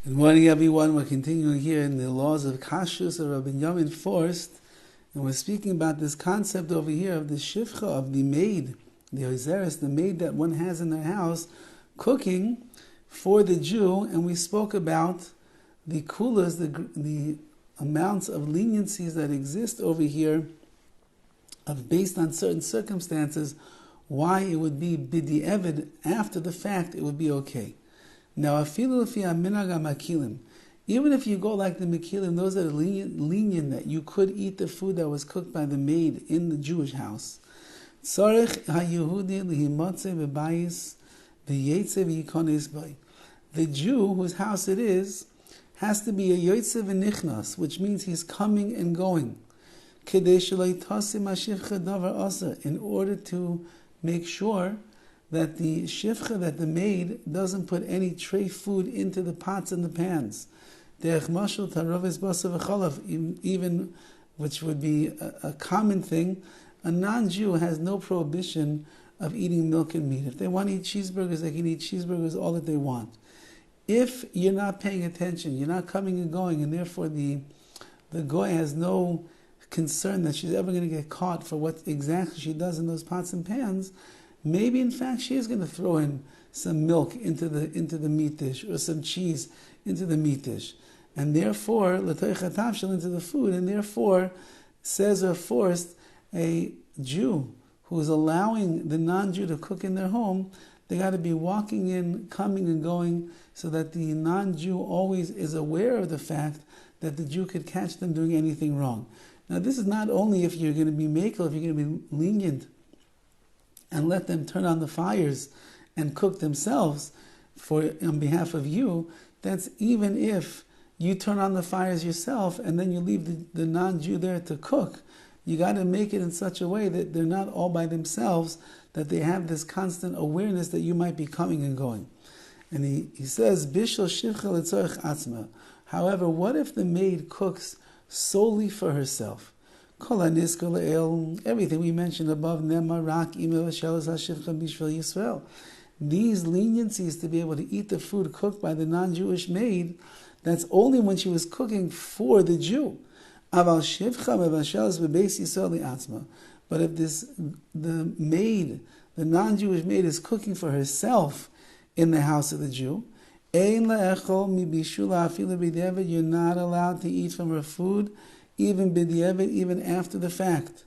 Good morning, everyone. We're continuing here in the laws of KASHRUS of Rabbi Yamin Forst, and we're speaking about this concept over here of the shifcha, of the maid, the oizeres, the maid that one has in their house, cooking for the Jew, and we spoke about the kulas, the amounts of leniencies that exist over here, of based on certain circumstances, why it would be b'di'evid, after the fact, it would be okay. Now, even if you go like the Mekilim, those that are lenient that you could eat the food that was cooked by the maid in the Jewish house, the Jew whose house it is has to be a yotze v'nichnas, which means he's coming and going, in order to make sure that the shifcha, that the maid doesn't put any tray food into the pots and the pans. Even, which would be a common thing, a non-Jew has no prohibition of eating milk and meat. If they want to eat cheeseburgers, they can eat cheeseburgers all that they want. If you're not paying attention, you're not coming and going, and therefore the goy has no concern that she's ever going to get caught for what exactly she does in those pots and pans, maybe in fact she is going to throw in some milk into the meat dish, or some cheese into the meat dish, and therefore into the food, and therefore says or forced a Jew who is allowing the non-Jew to cook in their home, they got to be walking in, coming and going, so that the non-Jew always is aware of the fact that the Jew could catch them doing anything wrong. Now, this is not only if you're going to be makor, if you're going to be lenient and let them turn on the fires and cook themselves on behalf of you. That's even if you turn on the fires yourself and then you leave the non-Jew there to cook. You got to make it in such a way that they're not all by themselves, that they have this constant awareness that you might be coming and going. And he says, Bishel shivcha l'tzorech atzma. However, what if the maid cooks solely for herself? Everything we mentioned above, these leniencies to be able to eat the food cooked by the non-Jewish maid, that's only when she was cooking for the Jew. But if the maid, the non-Jewish maid, is cooking for herself in the house of the Jew, you're not allowed to eat from her food, even b'di'evet, even after the fact.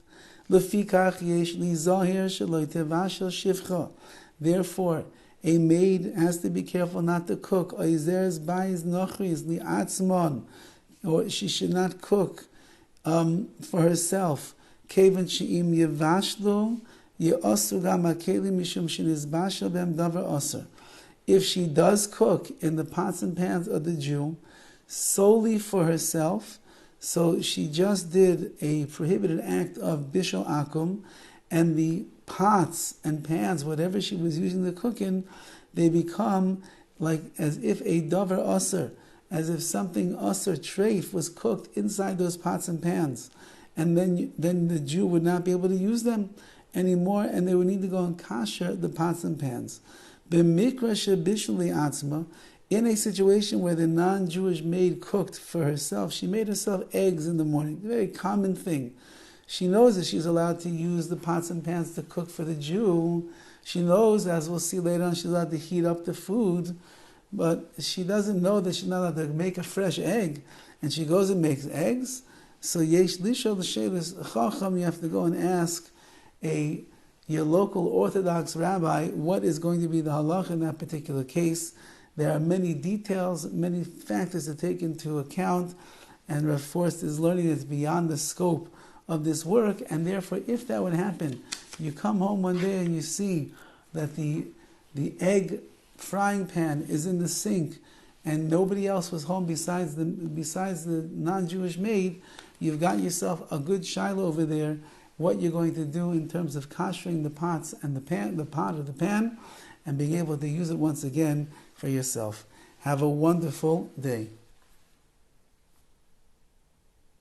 Therefore, a maid has to be careful not to cook. Or she should not cook for herself. If she does cook in the pots and pans of the Jew solely for herself, so she just did a prohibited act of bishul akum, and the pots and pans, whatever she was using to cook in, they become like as if a davar aser, as if something aser treif was cooked inside those pots and pans, and then the Jew would not be able to use them anymore, and they would need to go and kasher the pots and pans. B'mikra shebishuli atzma, in a situation where the non-Jewish maid cooked for herself, she made herself eggs in the morning, a very common thing. She knows that she's allowed to use the pots and pans to cook for the Jew. She knows, as we'll see later on, she's allowed to heat up the food, but she doesn't know that she's not allowed to make a fresh egg, and she goes and makes eggs. So yesh lishol l'shelis chacham, you have to go and ask your local Orthodox rabbi what is going to be the halach in that particular case. There are many details, many factors to take into account, and Rav Forst is learning it's beyond the scope of this work, and therefore, if that would happen, you come home one day and you see that the egg frying pan is in the sink, and nobody else was home besides the non-Jewish maid, you've got yourself a good shiloh over there, what you're going to do in terms of kashering the pots and the pot or the pan, and being able to use it once again for yourself. Have a wonderful day.